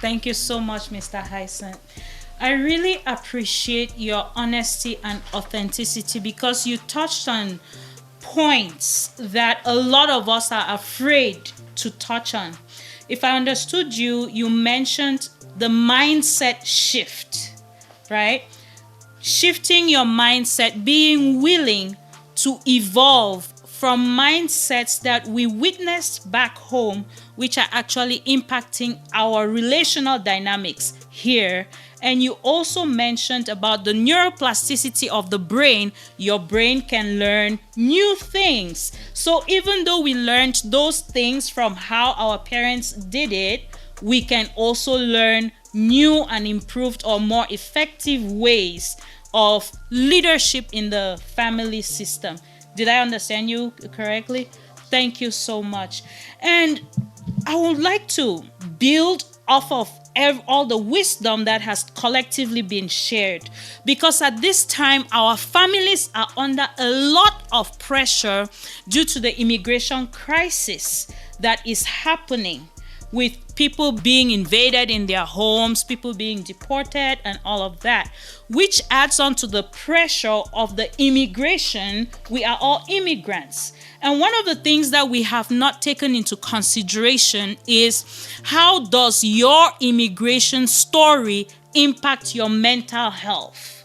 Thank you so much, Mr. Hycent. I really appreciate your honesty and authenticity because you touched on points that a lot of us are afraid to touch on. If I understood you, you mentioned the mindset shift, right? Shifting your mindset, being willing to evolve from mindsets that we witnessed back home, which are actually impacting our relational dynamics here. And you also mentioned about the neuroplasticity of the brain. Your brain can learn new things. So even though we learned those things from how our parents did it, we can also learn new and improved or more effective ways of leadership in the family system. Did I understand you correctly? Thank you so much. And I would like to build off of all the wisdom that has collectively been shared, because at this time our families are under a lot of pressure due to the immigration crisis that is happening, with people being invaded in their homes, people being deported, and all of that, which adds on to the pressure of the immigration. We are all immigrants. And one of the things that we have not taken into consideration is, how does your immigration story impact your mental health?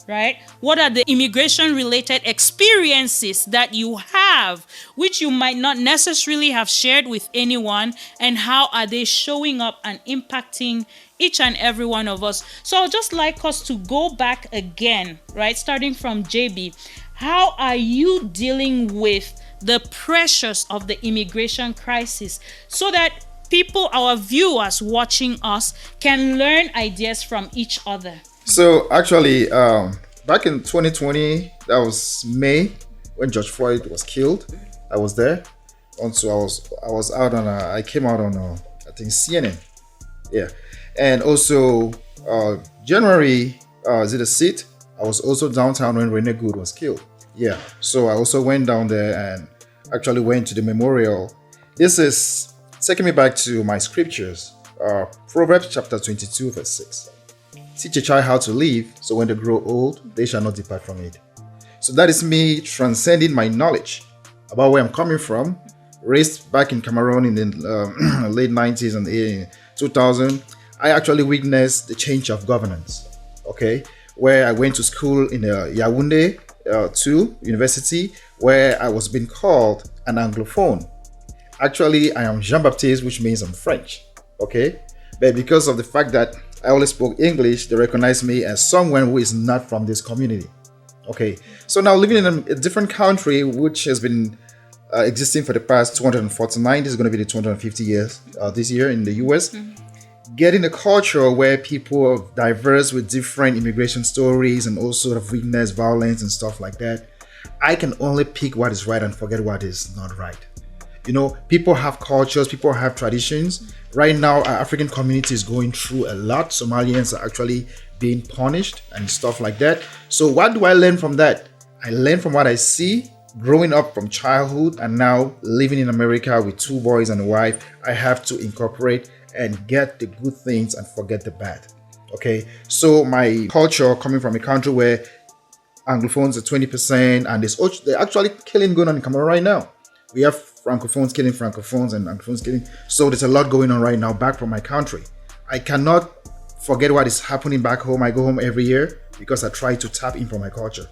Right? What are the immigration related experiences that you have, which you might not necessarily have shared with anyone, and how are they showing up and impacting each and every one of us? So I'd just like us to go back again, right? Starting from JB, how are you dealing with the pressures of the immigration crisis so that people, our viewers watching us, can learn ideas from each other? So actually, back in 2020, that was May when George Floyd was killed. I was there. Also, I was out on. I came out on I think CNN. Yeah, and also January is it a seat? I was also downtown when Rene Good was killed. Yeah, so I also went down there and actually went to the memorial. This is taking me back to my scriptures. Proverbs chapter 22 verse 6. Teach a child how to live, so when they grow old, they shall not depart from it. So that is me transcending my knowledge about where I'm coming from. Raised back in Cameroon in the late 90s and the 2000, I actually witnessed the change of governance. Okay, where I went to school in Yaoundé 2 University, where I was being called an Anglophone. Actually, I am Jean-Baptiste, which means I'm French. Okay, but because of the fact that I only spoke English, they recognize me as someone who is not from this community. Okay, so now living in a different country, which has been existing for the past 249, this is going to be the 250 years this year in the US. Getting a culture where people are diverse with different immigration stories and all sort of weakness, violence and stuff like that, I can only pick what is right and forget what is not right. You know, people have cultures, people have traditions. Right now, our African community is going through a lot. Somalians are actually being punished and stuff like that. So what do I learn from that? I learn from what I see growing up from childhood, and now living in America with 2 boys and a wife. I have to incorporate and get the good things and forget the bad. Okay, so my culture, coming from a country where Anglophones are 20%, and they're actually killing going on in Cameroon right now. We have Francophones killing Francophones and Anglophones killing. So there's a lot going on right now back from my country. I cannot forget what is happening back home. I go home every year because I try to tap in from my culture.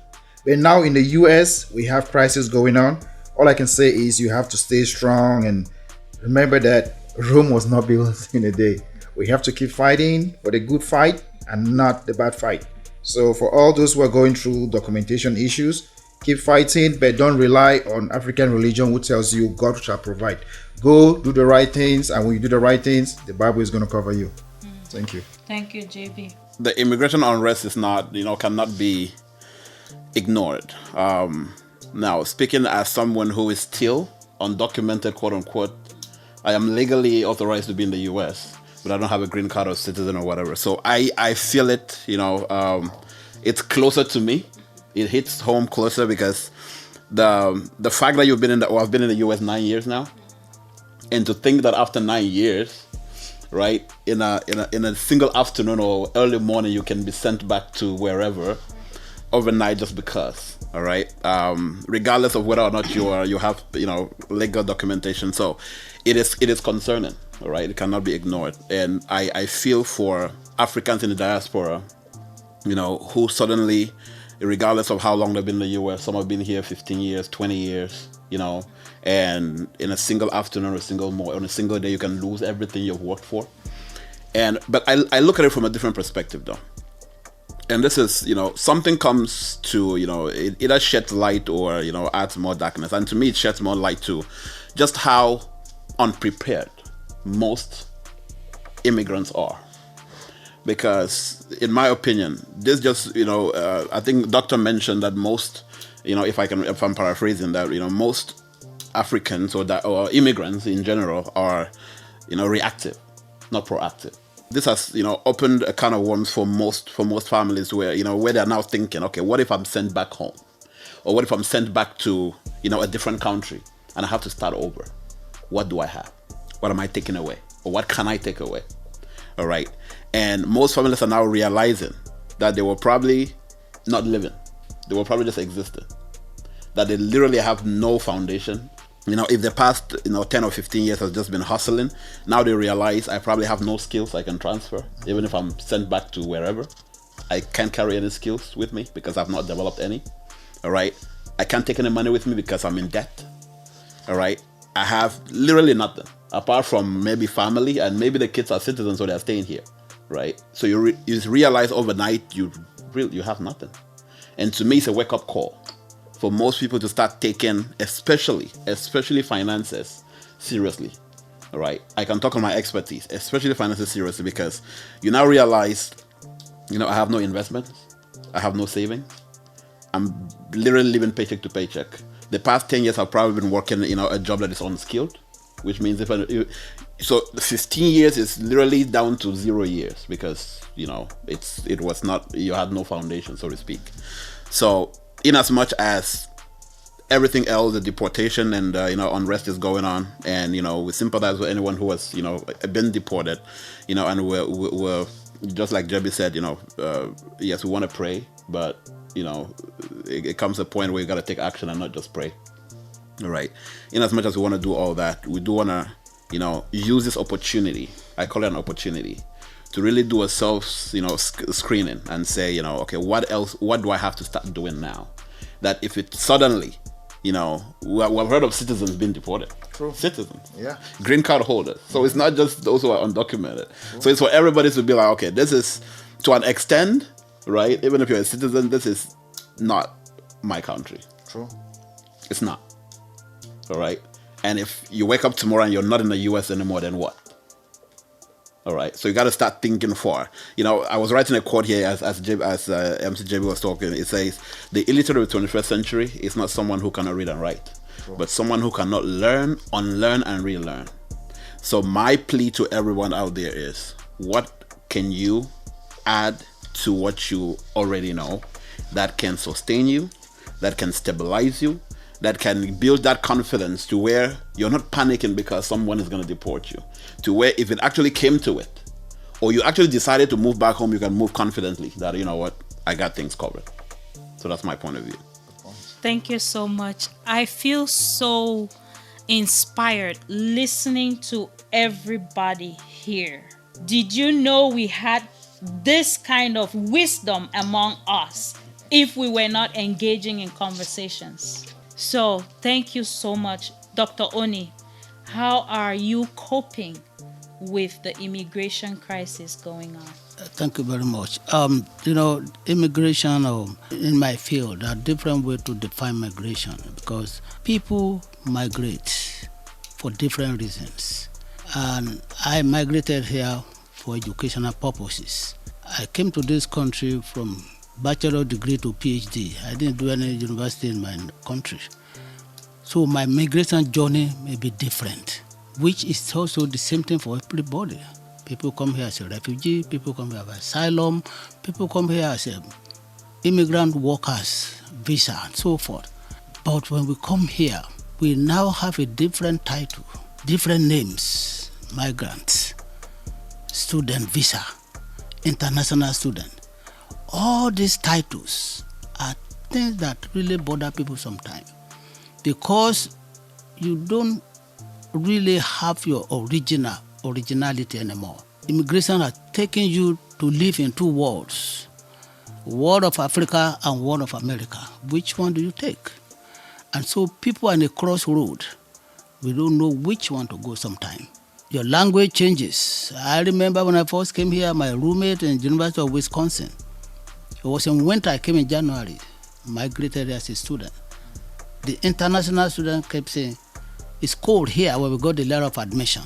But now in the US, we have crisis going on. All I can say is you have to stay strong and remember that Rome was not built in a day. We have to keep fighting for the good fight and not the bad fight. So for all those who are going through documentation issues, keep fighting, but don't rely on African religion who tells you God shall provide. Go do the right things, and when you do the right things, the Bible is going to cover you. Thank you. Thank you, JB. The immigration unrest is not, cannot be ignored. Now, speaking as someone who is still undocumented, quote unquote, I am legally authorized to be in the US, but I don't have a green card or citizen or whatever. So I feel it, it's closer to me. It hits home closer because the fact that I've been in the US 9 years now, and to think that after 9 years, right? In a single afternoon or early morning, you can be sent back to wherever overnight just because. All right, regardless of whether or not you have legal documentation. So it is concerning. All right, it cannot be ignored, and I feel for Africans in the diaspora, who suddenly, regardless of how long they've been in the U.S., some have been here 15 years, 20 years, and in a single afternoon or on a single day, you can lose everything you've worked for. But I look at it from a different perspective, though. And this is, something comes to, it either sheds light or, adds more darkness. And to me, it sheds more light to just how unprepared most immigrants are. Because in my opinion, this just, I think Doctor mentioned that most, if I'm paraphrasing that, most Africans or immigrants in general are, reactive, not proactive. This has, opened a can of worms for most families where they're now thinking, okay, what if I'm sent back home? Or what if I'm sent back to, a different country and I have to start over? What do I have? What am I taking away? Or what can I take away? All right. And most families are now realizing that they were probably not living. They were probably just existing. That they literally have no foundation. If the past 10 or 15 years has just been hustling, now they realize I probably have no skills I can transfer. Even if I'm sent back to wherever, I can't carry any skills with me because I've not developed any. All right. I can't take any money with me because I'm in debt. All right. I have literally nothing apart from maybe family, and maybe the kids are citizens, so they're staying here. Right. So you realize overnight you have nothing. And to me, it's a wake up call for most people to start taking, especially finances, seriously. All right. I can talk on my expertise, especially finances seriously, because you now realize, I have no investments. I have no savings. I'm literally living paycheck to paycheck. The past 10 years I've probably been working, a job that is unskilled, which means so 15 years is literally down to 0 years because, it was not, you had no foundation, so to speak. So in as much as everything else, the deportation and unrest is going on, and we sympathize with anyone who has been deported, and we're just like Jebby said, yes, we want to pray, but it comes a point where you got to take action and not just pray. All right. In as much as we want to do all that, we do want to use this opportunity. I call it an opportunity to really do a self screening and say, okay, what do I have to start doing now? That if it suddenly, we've heard of citizens being deported. True. Citizens. Yeah. Green card holders. So it's not just those who are undocumented. True. So it's for everybody to be like, okay, this is to an extent, right? Even if you're a citizen, this is not my country. True. It's not. All right. And if you wake up tomorrow and you're not in the US anymore, then what? All right. So you got to start thinking far. I was writing a quote here as MC JB was talking. It says, the illiterate of the 21st century is not someone who cannot read and write, but someone who cannot learn, unlearn, and relearn. So my plea to everyone out there is, what can you add to what you already know that can sustain you, that can stabilize you, that can build that confidence to where you're not panicking because someone is going to deport you, to where if it actually came to it, or you actually decided to move back home, you can move confidently that, I got things covered. So that's my point of view. Thank you so much. I feel so inspired listening to everybody here. Did you know we had this kind of wisdom among us if we were not engaging in conversations? So thank you so much. Dr. Oni, how are you coping with the immigration crisis going on? Thank you very much. Immigration in my field, there are different ways to define migration because people migrate for different reasons. And I migrated here for educational purposes. I came to this country from bachelor degree to PhD. I didn't do any university in my country. So my migration journey may be different, which is also the same thing for everybody. People come here as a refugee, people come here as asylum, people come here as immigrant workers, visa, and so forth. But when we come here, we now have a different title, different names, migrants. student visa, international student. All these titles are things that really bother people sometimes because you don't really have your originality anymore. Immigration has taken you to live in two worlds, world of Africa and world of America. Which one do you take? And so people are in a crossroad. We don't know which one to go sometime. Your language changes. I remember when I first came here, my roommate in the University of Wisconsin, it was in winter, I came in January, migrated as a student. The international student kept saying, it's cold here when we got the letter of admission.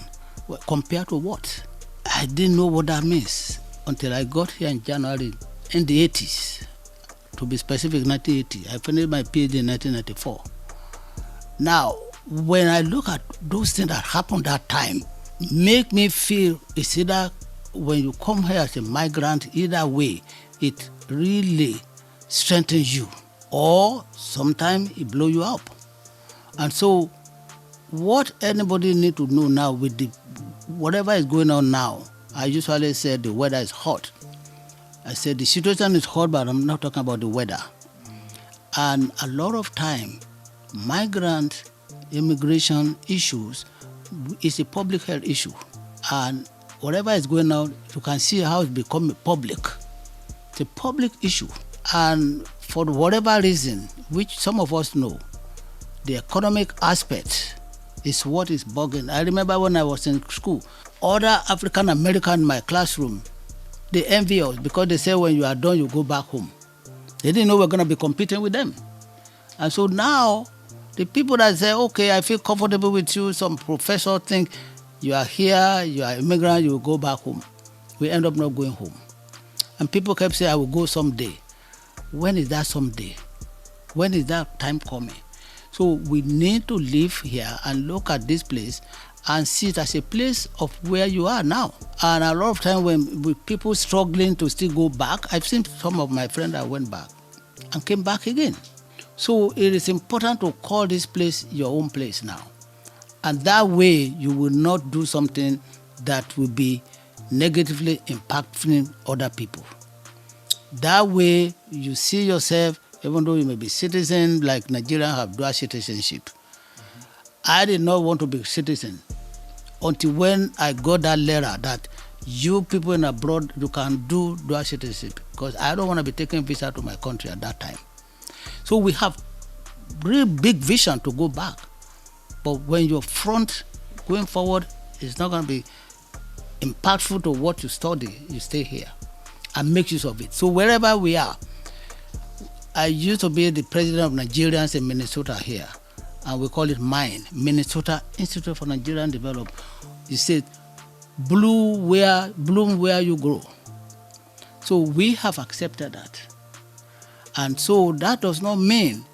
Well, compared to what? I didn't know what that means until I got here in January in the 80s. To be specific, 1980. I finished my PhD in 1994. Now, when I look at those things that happened that time, make me feel it's either when you come here as a migrant, either way, it really strengthens you, or sometimes it blows you up. And so, what anybody need to know now with the whatever is going on now, I usually say the weather is hot. I said the situation is hot, but I'm not talking about the weather. And a lot of time, migrant immigration issues is a public health issue. And whatever is going on, you can see how it's become public. It's a public issue. And for whatever reason, which some of us know, the economic aspect is what is bugging. I remember when I was in school, other African Americans in my classroom, they envy us because they say when you are done, you go back home. They didn't know we're going to be competing with them. And so now, the people that say, okay, I feel comfortable with you, some professor think you are here, you are immigrant, you will go back home. We end up not going home. And people kept saying, I will go someday. When is that someday? When is that time coming? So we need to live here and look at this place and see it as a place of where you are now. And a lot of time when with people struggling to still go back, I've seen some of my friends that went back and came back again. So it is important to call this place your own place now. And that way you will not do something that will be negatively impacting other people. That way you see yourself, even though you may be citizen, like Nigerians have dual citizenship. I did not want to be citizen until when I got that letter that you people in abroad, you can do dual citizenship, because I don't want to be taking visa to my country at that time. So we have really big vision to go back. But when your front going forward is not going to be impactful to what you study, you stay here and make use of it. So wherever we are, I used to be the president of Nigerians in Minnesota here, and we call it MINE, Minnesota Institute for Nigerian Development. You said, bloom where you grow. So we have accepted that. And so that does not mean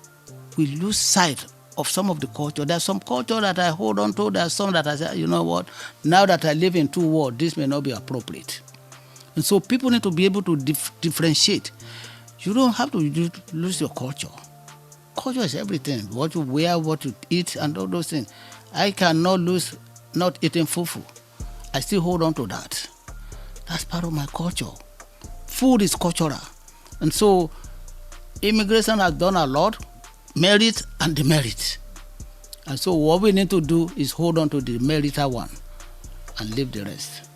we lose sight of some of the culture. There's some culture that I hold on to. There's some that I say, you know what, now that I live in two worlds, this may not be appropriate. And so people need to be able to differentiate. You don't have to lose your culture. Culture is everything. What you wear, what you eat, and all those things. I cannot lose not eating fufu. I still hold on to that. That's part of my culture. Food is cultural. And so immigration has done a lot, merit and demerit. And so what we need to do is hold on to the meritor one and leave the rest.